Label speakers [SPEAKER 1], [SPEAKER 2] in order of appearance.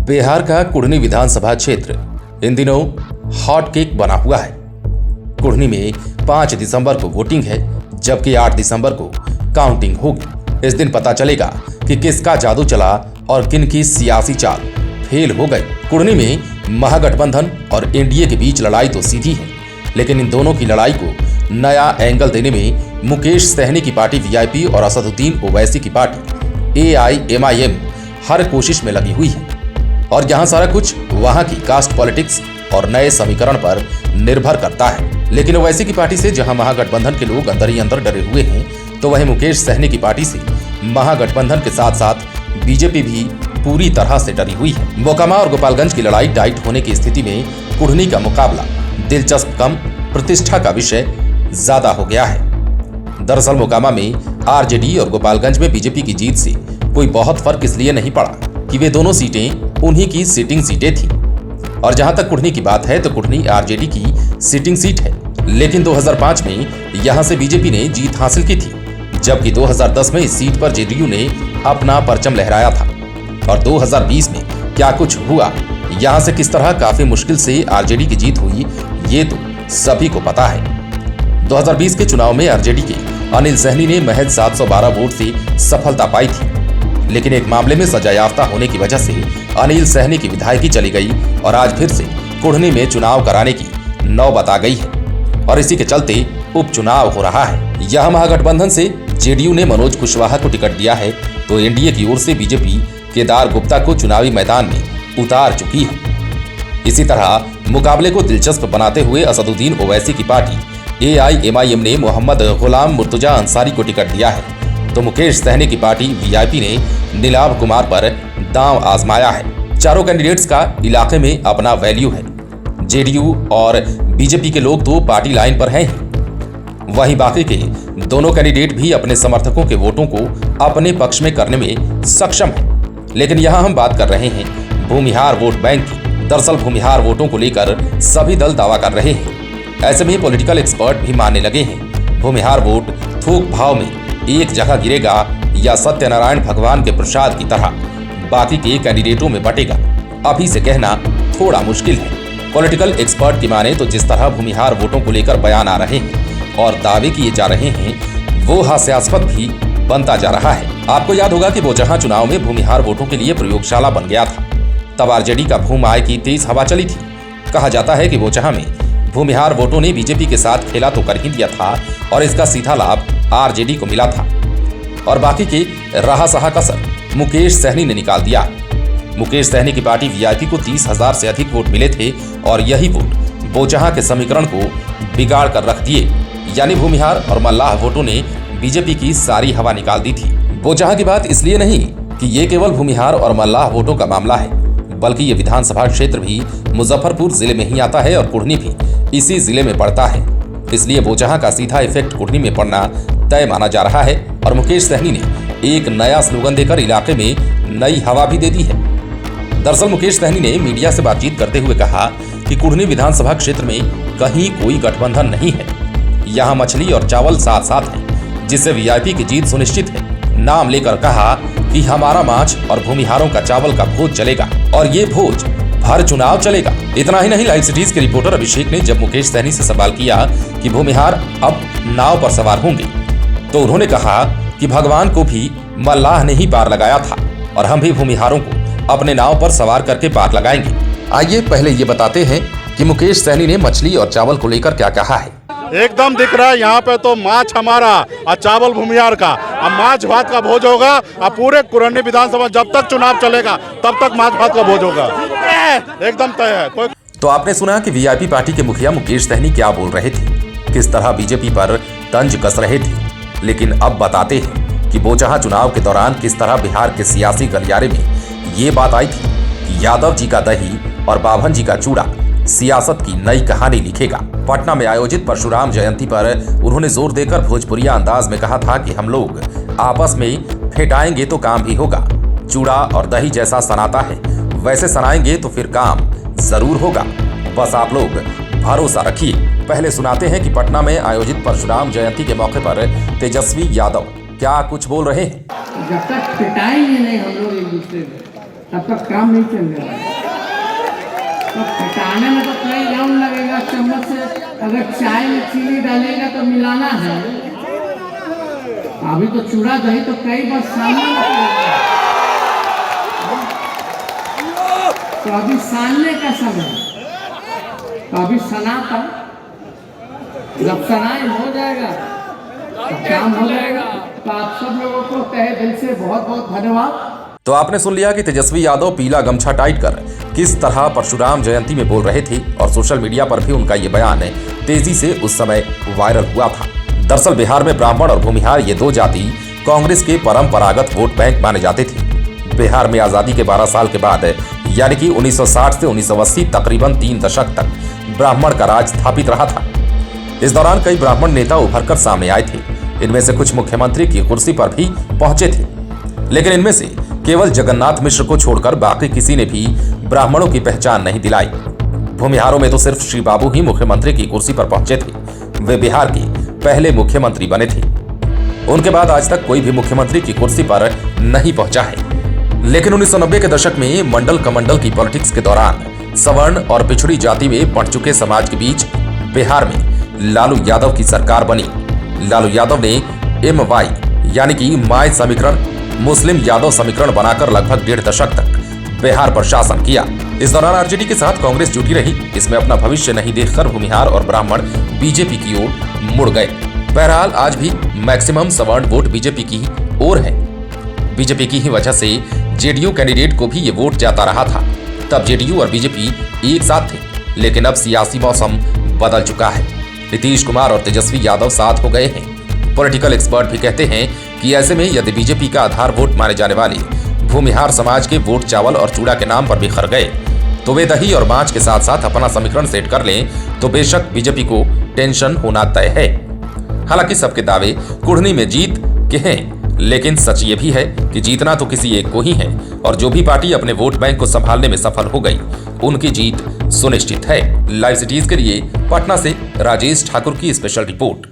[SPEAKER 1] बिहार का कुढ़नी विधानसभा क्षेत्र इन दिनों हॉट केक बना हुआ है। कुढ़नी में 5 दिसंबर को वोटिंग है, जबकि 8 दिसंबर को काउंटिंग होगी। इस दिन पता चलेगा कि किसका जादू चला और किन की सियासी चाल फेल हो गई। कुढ़नी में महागठबंधन और एनडीए के बीच लड़ाई तो सीधी है, लेकिन इन दोनों की लड़ाई को नया एंगल देने में मुकेश सहनी की पार्टी वीआईपी और असदुद्दीन ओवैसी की पार्टी एआईएमआईएम हर कोशिश में लगी हुई है। और यहाँ सारा कुछ वहाँ की कास्ट पॉलिटिक्स और नए समीकरण पर निर्भर करता है। लेकिन ओवैसी की पार्टी से जहाँ महागठबंधन के लोग अंदर ही अंदर डरे हुए हैं, तो वहीं मुकेश सहनी की पार्टी से महागठबंधन के साथ साथ बीजेपी भी पूरी तरह से डरी हुई है। मोकामा और गोपालगंज की लड़ाई टाइट होने की स्थिति में कुढ़नी का मुकाबला दिलचस्प कम, प्रतिष्ठा का विषय ज्यादा हो गया है। दरअसल मोकामा में आरजेडी और गोपालगंज में बीजेपी की जीत से कोई बहुत फर्क इसलिए नहीं पड़ा कि वे दोनों सीटें उन्हीं की सिटिंग सीटें थीं। और जहां तक कुढ़नी की बात है तो कुढ़नी आरजेडी की सिटिंग सीट है, लेकिन 2005 में यहां से बीजेपी ने जीत हासिल की थी, जबकि 2010 में इस सीट पर जेडीयू ने अपना परचम लहराया था। और 2020 में क्या कुछ हुआ, यहां से किस तरह काफी मुश्किल से आरजेडी की जीत हुई, ये तो सभी को पता है। 2020 के चुनाव में आरजेडी के अनिल सहनी ने महज 712 वोट से सफलता पाई थी, लेकिन एक मामले में सजायाफ्ता होने की वजह से अनिल सहनी की विधायकी चली गई और आज फिर से कुढ़नी में चुनाव कराने की नौबत आ गई है और इसी के चलते उपचुनाव हो रहा है। यह महागठबंधन से जेडीयू ने मनोज कुशवाहा को टिकट दिया है, तो एनडीए की ओर से बीजेपी केदार गुप्ता को चुनावी मैदान में उतार चुकी है। इसी तरह मुकाबले को दिलचस्प बनाते हुए असदुद्दीन ओवैसी की पार्टी एआईएमआईएम ने मोहम्मद गुलाम मुर्तजा अंसारी को टिकट दिया है, तो मुकेश सहनी की पार्टी वीआईपी ने नीलाभ कुमार पर दांव आजमाया है। चारों कैंडिडेट्स का इलाके में अपना वैल्यू है। जेडीयू और बीजेपी के लोग तो पार्टी लाइन पर हैं ही, वहीं बाकी के दोनों कैंडिडेट भी अपने समर्थकों के वोटों को अपने पक्ष में करने में सक्षम हैं। लेकिन यहाँ हम बात कर रहे हैं भूमिहार वोट बैंक की। दरअसल भूमिहार वोटों को लेकर सभी दल दावा कर रहे हैं। ऐसे में पॉलिटिकल एक्सपर्ट भी मानने लगे हैं भूमिहार वोट थोक भाव में एक जगह गिरेगा या सत्यनारायण भगवान के प्रसाद की तरह बाकी के कैंडिडेटों में बटेगा, अभी से कहना थोड़ा मुश्किल है। पॉलिटिकल एक्सपर्ट की माने तो जिस तरह भूमिहार वोटों को लेकर बयान आ रहे हैं और दावे किए जा रहे हैं, वो हास्यास्पद भी बनता जा रहा है। आपको याद होगा कि बोचहां चुनाव में भूमिहार वोटों के लिए प्रयोगशाला बन गया था। तब आरजेडी का भूम आय की तेज हवा चली थी। कहा जाता है कि बोचहां में भूमिहार वोटों ने बीजेपी के साथ खेला तो कर ही दिया था और इसका सीधा लाभ आरजेडी को मिला था और बाकी के रहा सहा कसर मुकेश सहनी ने निकाल दिया। मुकेश सहनी की पार्टी वीआईपी को 30,000 से अधिक वोट मिले थे और यही वोट बोचहां के समीकरण को बिगाड़ कर रख दिए। यानी भूमिहार और मल्लाह वोटों ने बीजेपी की सारी हवा निकाल दी थी। बोचहां की बात इसलिए नहीं कि ये केवल भूमिहार और मल्लाह वोटों का मामला है, बल्कि ये विधानसभा क्षेत्र भी मुजफ्फरपुर जिले में ही आता है और कुढ़नी भी इसी जिले में पड़ता है। इसलिए बोचहां का सीधा इफेक्ट कुढ़नी में पड़ना तय माना जा रहा है और मुकेश सहनी ने एक नया स्लोगन देकर इलाके में नई हवा भी दे दी है। दरअसल मुकेश सहनी ने मीडिया से बातचीत करते हुए कहा कि कुढ़नी विधानसभा क्षेत्र में कहीं कोई गठबंधन नहीं है। यहाँ मछली और चावल साथ साथ है, जिससे वीआईपी की जीत सुनिश्चित है। नाम लेकर कहा कि हमारा माछ और भूमिहारों का चावल का भोज चलेगा और ये भोज हर चुनाव चलेगा। इतना ही नहीं, लाइव सिटीज के रिपोर्टर अभिषेक ने जब मुकेश सहनी से सवाल किया कि भूमिहार अब नाव पर सवार होंगे, तो उन्होंने कहा कि भगवान को भी मल्लाह ने ही पार लगाया था और हम भी भूमिहारों को अपने नाव पर सवार करके पार लगाएंगे। आइए पहले ये बताते हैं कि मुकेश सहनी ने मछली और चावल को लेकर क्या कहा है।
[SPEAKER 2] एकदम दिख रहा है यहाँ पे तो माछ हमारा और चावल भूमिहार का। अब माछ भात का भोज होगा और पूरे कुढ़नी विधानसभा जब तक चुनाव चलेगा तब तक माछ भात का भोज होगा, एकदम तय है।
[SPEAKER 1] तो आपने सुना कि वीआईपी पार्टी के मुखिया मुकेश सहनी क्या बोल रहे थे, किस तरह बीजेपी पर तंज कस रहे थे। लेकिन अब बताते हैं कि बोचहां चुनाव के दौरान किस तरह बिहार के सियासी गलियारे में ये बात आई थी कि यादव जी का दही और बाभन जी का चूड़ा सियासत की नई कहानी लिखेगा। पटना में आयोजित परशुराम जयंती पर उन्होंने जोर देकर भोजपुरिया अंदाज में कहा था कि हम लोग आपस में फेंटाएंगे तो काम भी होगा। चूड़ा और दही जैसा सनाता है वैसे सनाएंगे तो फिर काम जरूर होगा, बस आप लोग भरोसा रखिए। पहले सुनाते हैं कि पटना में आयोजित परशुराम जयंती के मौके पर तेजस्वी यादव क्या कुछ बोल रहे हैं।
[SPEAKER 3] जब तक पिटाएंगे नहीं हम लोग एक दूसरे को, तब तक काम नहीं चलने वाला। तो पकाने में तो कई राउंड लगेगा, चम्मच से अगर चाय में चीनी डालेगा तो मिलाना है। अभी तो चूड़ा दही तो कई बार सामने पड़ेगा, तो अभी सानने का समय, तो अभी सना था, जब सनाई हो जाएगा तो काम हो जाएगा। तो आप सब लोगों को तहे दिल से बहुत बहुत धन्यवाद।
[SPEAKER 1] तो आपने सुन लिया कि तेजस्वी यादव पीला गमछा टाइट कर किस तरह परशुराम जयंती में बोल रहे थे और सोशल मीडिया पर भी उनका ये बयान तेजी से उस समय वायरल हुआ था। दरअसल बिहार में ब्राह्मण और भूमिहार ये दो जाति कांग्रेस के परंपरागत वोट बैंक माने जाते थे। बिहार में आजादी के 12 साल के बाद यानी कि 1960 से 1980 तकरीबन 3 दशक तक ब्राह्मण का राज स्थापित रहा था। इस दौरान कई ब्राह्मण नेता उभरकर सामने आए थे। इनमें से कुछ मुख्यमंत्री की कुर्सी पर भी पहुंचे थे, लेकिन इनमें से केवल जगन्नाथ मिश्र को छोड़कर बाकी किसी ने भी ब्राह्मणों की पहचान नहीं दिलाई। भूमिहारों में तो सिर्फ श्री बाबू ही मुख्यमंत्री की कुर्सी पर पहुंचे थे। वे बिहार के पहले मुख्यमंत्री बने थे। उनके बाद आज तक कोई भी मुख्यमंत्री की कुर्सी पर नहीं पहुंचा है। लेकिन 1990 के दशक में मंडल कमंडल की पॉलिटिक्स के दौरान सवर्ण और पिछड़ी जाति में बढ़ चुके समाज के बीच बिहार में लालू यादव की सरकार बनी। लालू यादव ने MY यानी कि माय समीकरण मुस्लिम यादव समीकरण बनाकर लगभग 1.5 दशक तक बिहार पर शासन किया। इस दौरान आरजेडी के साथ कांग्रेस जुटी रही। इसमें अपना भविष्य नहीं देखकर भूमिहार और ब्राह्मण बीजेपी की ओर मुड़ गए। बहरहाल आज भी मैक्सिमम सवर्ण वोट बीजेपी की ओर है। बीजेपी की ही वजह से जेडीयू कैंडिडेट को भी ये वोट जाता रहा था। तब जेडीयू और बीजेपी एक साथ थे, लेकिन अब सियासी मौसम बदल चुका है। नीतीश कुमार और तेजस्वी यादव साथ हो गए हैं। पॉलिटिकल एक्सपर्ट भी कहते हैं कि ऐसे में यदि बीजेपी का आधार वोट माने जाने वाले भूमिहार समाज के वोट चावल और चूड़ा के नाम पर बिखर गए तो वे दही और मांस के साथ साथ अपना समीकरण सेट कर लें तो बेशक बीजेपी को टेंशन होना तय है। हालांकि सबके दावे कुढ़नी में जीत के हैं, लेकिन सच ये भी है कि जीतना तो किसी एक को ही है और जो भी पार्टी अपने वोट बैंक को संभालने में सफल हो गई उनकी जीत सुनिश्चित है। लाइव सिटीज के लिए पटना से राजेश ठाकुर की स्पेशल रिपोर्ट।